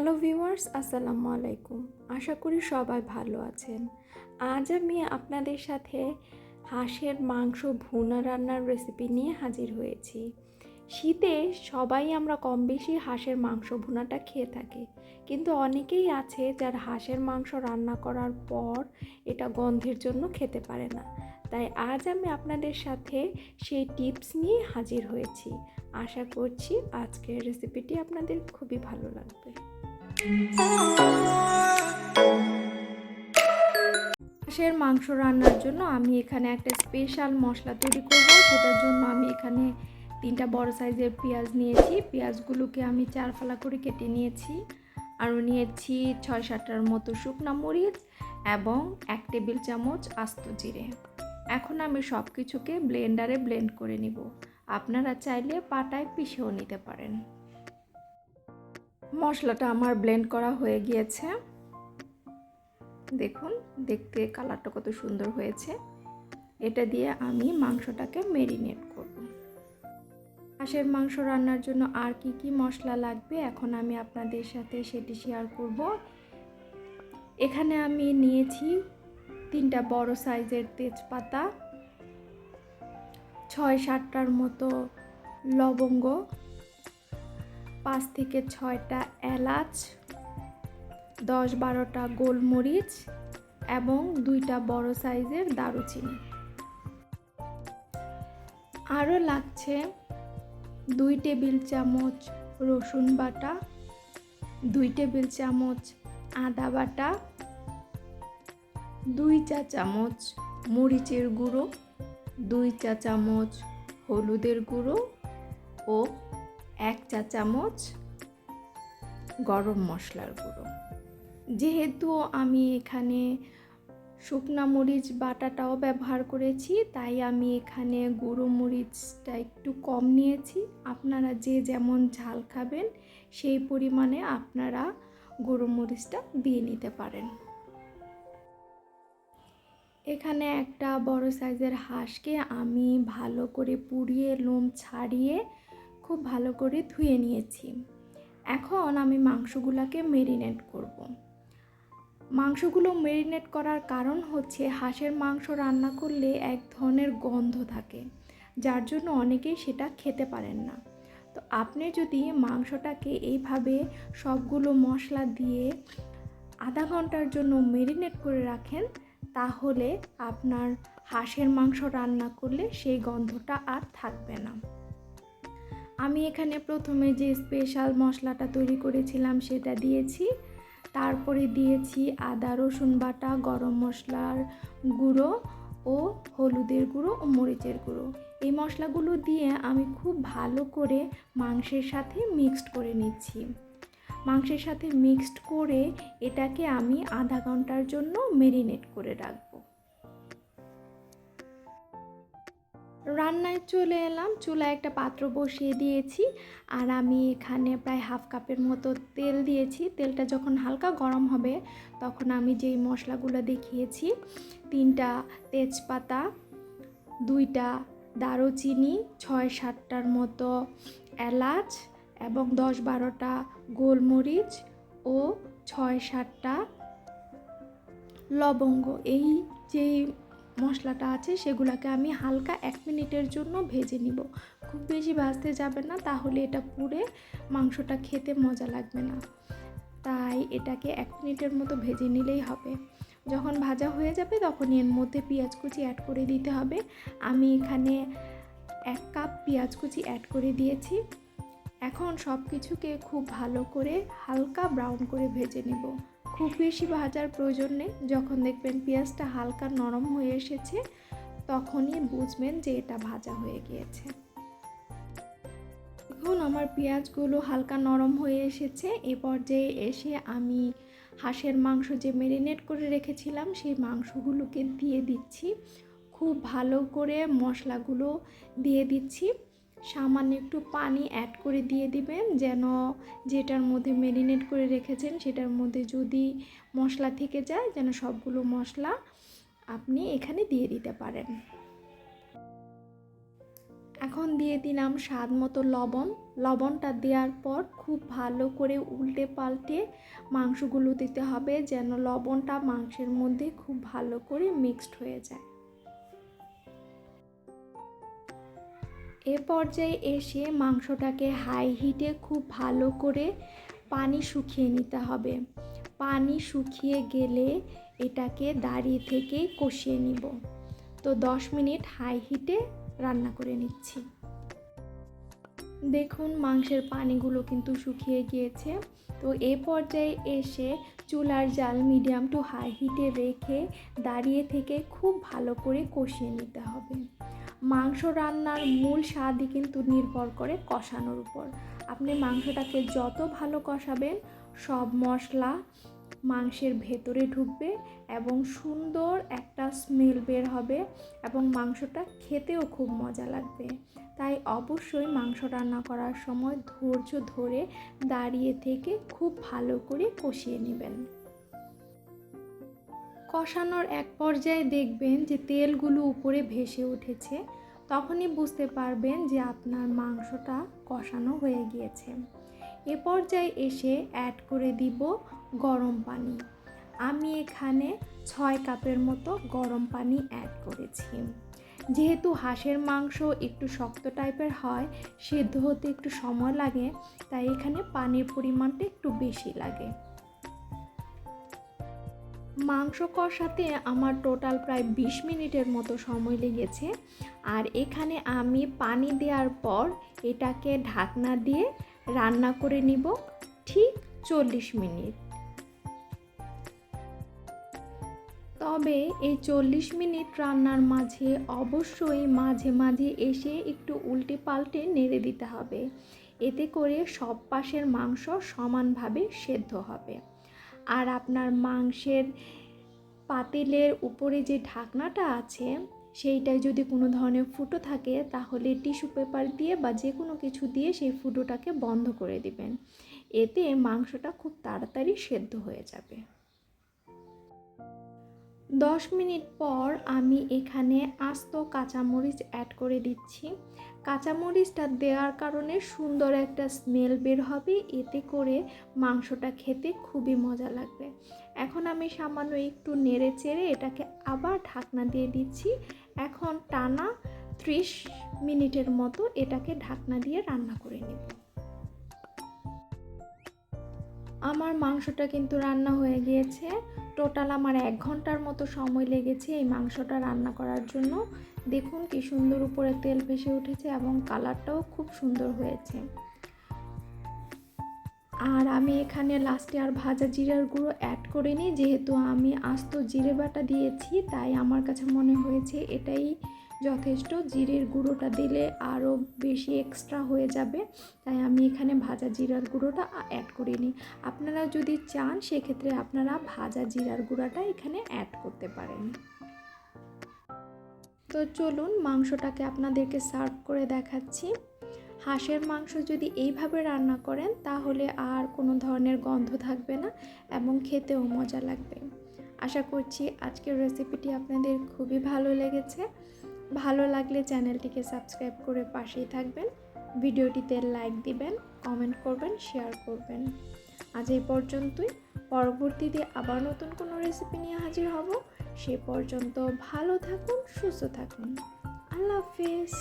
Hello viewers, আসসালামু আলাইকুম। আশা করি সবাই ভালো আছেন। আজ আমি আপনাদের সাথে হাঁসের মাংস ভুনা রান্নার রেসিপি নিয়ে হাজির হয়েছি। শীতে সবাই আমরা কম বেশি হাঁসের মাংস ভুনাটা খেয়ে থাকি, কিন্তু অনেকেই আছে যারা হাঁসের মাংস রান্না করার পর এটা গন্ধের জন্য খেতে পারে না। তাই আজ আমি আপনাদের সাথে সেই টিপস নিয়ে হাজির হয়েছি। আশা করছি আজকের রেসিপিটি আপনাদের খুবই ভালো লাগবে। হাঁসের মাংস রান্নার জন্য আমি এখানে একটা স্পেশাল মশলা তৈরি করব। সেটার জন্য আমি এখানে 3টা বড় সাইজের পেঁয়াজ নিয়েছি। পেঁয়াজগুলোকে আমি 4 ফালা করে কেটে নিয়েছি। আরও নিয়েছি 6-7টার মতো শুকনা মরিচ এবং 1 টেবিল চামচ আস্ত জিরে। এখন আমি সব কিছুকে ব্লেন্ডারে ব্লেন্ড করে নিব। আপনারা চাইলে পাটায় পিষেও নিতে পারেন। মশলাটা আমার ব্লেন্ড করা হয়ে গিয়েছে। দেখুন, দেখতে কালারটা কত সুন্দর হয়েছে। এটা দিয়ে আমি মাংসটাকে ম্যারিনেট করব। হাঁসের মাংস রান্নার জন্য আর কি মশলা লাগবে এখন আমি আপনাদের সাথে সেটি শেয়ার করব। এখানে আমি নিয়েছি 3টা বড় সাইজের তেজপাতা, 6-7টার মতো লবঙ্গ, 5 থেকে 6টা এলাচ, 10-12টা গোলমরিচ এবং 2টা বড় সাইজের দারুচিনি। আরও লাগছে 2 টেবিল চামচ রসুন বাটা, 2 টেবিল চামচ আদা বাটা, 2 চা চামচ মরিচের গুঁড়ো, 2 চা চামচ হলুদের গুঁড়ো ও 1 চা চামচ গরম মশলার গুঁড়ো। যেহেতু আমি এখানে শুকনা মরিচ বাটাটাও ব্যবহার করেছি, তাই আমি এখানে গুঁড়ো মরিচটা একটু কম নিয়েছি। আপনারা যে যেমন ঝাল খাবেন সেই পরিমাণে আপনারা গুঁড়ো মরিচটা দিয়ে নিতে পারেন। এখানে একটা বড় সাইজের হাঁসকে আমি ভালো করে পুড়িয়ে লোম ছাড়িয়ে খুব ভালো করে ধুয়ে নিয়েছি। এখন আমি মাংসগুলোকে ম্যারিনেট করব। মাংসগুলো ম্যারিনেট করার কারণ হচ্ছে হাঁসের মাংস রান্না করলে এক ধরনের গন্ধ থাকে, যার জন্য অনেকেই সেটা খেতে পারেন না। তো আপনি যদি মাংসটাকে এইভাবে সবগুলো মশলা দিয়ে আধা ঘন্টার জন্য ম্যারিনেট করে রাখেন, তাহলে আপনার হাঁসের মাংস রান্না করলে সেই গন্ধটা আর থাকবে না। আমি এখানে প্রথমে যে স্পেশাল মশলাটা তৈরি করেছিলাম সেটা দিয়েছি। তারপরে দিয়েছি আদা রসুন বাটা, গরম মশলার গুঁড়ো ও হলুদের গুঁড়ো ও মরিচের গুঁড়ো। এই মশলাগুলো দিয়ে আমি খুব ভালো করে মাংসের সাথে মিক্সড করে নিচ্ছি। মাংসের সাথে মিক্সড করে এটাকে আমি আধা ঘন্টার জন্য ম্যারিনেট করে রাখবো। রান্নায় চলে এলাম। চুলায় একটা পাত্র বসিয়ে দিয়েছি আর আমি এখানে প্রায় হাফ কাপের মতো তেল দিয়েছি। তেলটা যখন হালকা গরম হবে তখন আমি যেই মশলাগুলো দেখিয়েছি, 3টা তেজপাতা, 2টা দারুচিনি, 6-7টার মতো এলাচ এবং 10-12টা গোলমরিচ ও 6-7টা লবঙ্গ, এই যেই মশলাটা আছে সেগুলোকে আমি হালকা 1 মিনিটের জন্য ভেজে নিব। খুব বেশি ভাজতে যাবে না, তাহলে এটা পুড়ে মাংসটা খেতে মজা লাগবে না। তাই এটাকে 1 মিনিটের মতো ভেজে নিলেই হবে। যখন ভাজা হয়ে যাবে তখন এর মধ্যে পেঁয়াজ কুচি অ্যাড করে দিতে হবে। আমি এখানে 1 কাপ পেঁয়াজ কুচি অ্যাড করে দিয়েছি। এখন সব কিছুকে খুব ভালো করে হালকা ব্রাউন করে ভেজে নেব। খুব বেশি ভাজার প্রয়োজন নেই। যখন দেখবেন পেঁয়াজটা হালকা নরম হয়ে এসেছে তখনই বুঝবেন যে এটা ভাজা হয়ে গিয়েছে। এখন আমার পেঁয়াজগুলো হালকা নরম হয়ে এসেছে। এ পর্যায়ে এসে আমি হাঁসের মাংস যে ম্যারিনেট করে রেখেছিলাম সেই মাংসগুলোকে দিয়ে দিচ্ছি। খুব ভালো করে মশলাগুলো দিয়ে দিচ্ছি। সামান্য একটু পানি অ্যাড করে দিয়ে দিবেন, যেন যেটার মধ্যে ম্যারিনেট করে রেখেছেন সেটার মধ্যে যদি মশলা থেকে যায় যেন সবগুলো মশলা আপনি এখানে দিয়ে দিতে পারেন। এখন দিয়ে দিলাম স্বাদ মতো লবণ। লবণটা দেওয়ার পর খুব ভালো করে উল্টে পাল্টে মাংসগুলো দিতে হবে, যেন লবণটা মাংসের মধ্যে খুব ভালো করে মিক্সড হয়ে যায়। এ পর্যায়ে এসে মাংসটাকে হাই হিটে খুব ভালো করে পানি শুকিয়ে নিতে হবে। পানি শুকিয়ে গেলে এটাকে দাঁড়িয়ে থেকে কষিয়ে নিব। তো 10 মিনিট হাই হিটে রান্না করে নিচ্ছি। দেখুন মাংসের পানিগুলো কিন্তু শুকিয়ে গিয়েছে। তো এ পর্যায়ে এসে চুলার জাল মিডিয়াম টু হাই হিটে রেখে দাঁড়িয়ে থেকে খুব ভালো করে কষিয়ে নিতে হবে। মাংস রান্নার মূল স্বাদই কিন্তু নির্ভর করে কষানোর উপর। আপনি মাংসটাকে যত ভালো কষাবেন সব মশলা মাংসের ভেতরে ঢুকবে এবং সুন্দর একটা স্মেল বের হবে এবং মাংসটা খেতেও খুব মজা লাগবে। তাই অবশ্যই মাংস রান্না করার সময় ধৈর্য ধরে দাঁড়িয়ে থেকে খুব ভালো করে কষিয়ে নেবেন। কষানোর এক পর্যায়ে দেখবেন যে তেলগুলো উপরে ভেসে উঠেছে, তখনই বুঝতে পারবেন যে আপনার মাংসটা কষানো হয়ে গিয়েছে। এ পর্যায়ে এসে অ্যাড করে দিব গরম পানি। আমি এখানে 6 কাপের মতো গরম পানি অ্যাড করেছি। যেহেতু হাঁসের মাংস একটু শক্ত টাইপের হয়, সেদ্ধ হতে একটু সময় লাগে, তাই এখানে পানির পরিমাণটা একটু বেশি লাগে। মাংস কষাতে আমার টোটাল প্রায় 20 মিনিটের মতো সময় লেগেছে। আর এখানে আমি পানি দেওয়ার পর এটাকে ঢাকনা দিয়ে রান্না করে নিব ঠিক 40 মিনিট। তবে এই 40 মিনিট রান্নার মাঝে অবশ্যই মাঝে মাঝে এসে একটু উল্টে পাল্টে নেড়ে দিতে হবে। এতে করে সব পাশের মাংস সমানভাবে সেদ্ধ হবে। আর আপনার মাংসের পাতিলের উপরে যে ঢাকনাটা আছে সেইটায় যদি কোনো ধরনের ফুটো থাকে তাহলে টিস্যু পেপার দিয়ে বা যে কোনো কিছু দিয়ে সেই ফুটোটাকে বন্ধ করে দিবেন। এতে মাংসটা খুব তাড়াতাড়ি সেদ্ধ হয়ে যাবে। 10 মিনিট পর আমি এখানে আস্ত কাঁচামরিচ অ্যাড করে দিচ্ছি। কাঁচামরিচটা দেওয়ার কারণে সুন্দর একটা স্মেল বের হবে, এতে করে মাংসটা খেতে খুবই মজা লাগবে। এখন আমি সামান্য একটু নেড়ে চেড়ে এটাকে আবার ঢাকনা দিয়ে দিচ্ছি। এখন টানা 30 মিনিটের মতো এটাকে ঢাকনা দিয়ে রান্না করে নেব। আমার মাংসটা কিন্তু রান্না হয়ে গিয়েছে। টোটাল আমার 1 ঘন্টার মতো সময় লেগেছে এই মাংসটা রান্না করার জন্য। দেখুন কি সুন্দর উপরে তেল ভেসে উঠেছে এবং কালারটাও খুব সুন্দর হয়েছে। আর আমি এখানে লাস্টে আর ভাজা জিরার গুঁড়ো অ্যাড করিনি, যেহেতু আমি আস্ত জিরে বাটা দিয়েছি, তাই আমার কাছে মনে হয়েছে এটাই যথেষ্ট। জিরের গুঁড়োটা দিলে আরও বেশি এক্সট্রা হয়ে যাবে, তাই আমি এখানে ভাজা জিরার গুঁড়োটা অ্যাড করিনি। আপনারা যদি চান সেক্ষেত্রে আপনারা ভাজা জিরার গুঁড়োটা এখানে অ্যাড করতে পারেন। তো চলুন মাংসটাকে আপনাদেরকে সার্ভ করে দেখাচ্ছি। হাঁসের মাংস যদি এইভাবে রান্না করেন তাহলে আর কোনো ধরনের গন্ধ থাকবে না এবং খেতেও মজা লাগবে। আশা করছি আজকের রেসিপিটি আপনাদের খুবই ভালো লেগেছে। ভালো লাগলে চ্যানেলটিকে সাবস্ক্রাইব করে পাশেই থাকবেন, ভিডিওটিতে লাইক দিবেন, কমেন্ট করবেন, শেয়ার করবেন। আজ এই পর্যন্তই। পরবর্তীতে আবার নতুন কোনো রেসিপি নিয়ে হাজির হব। সে পর্যন্ত ভালো থাকুন, সুস্থ থাকুন। আল্লাহ হাফেজ।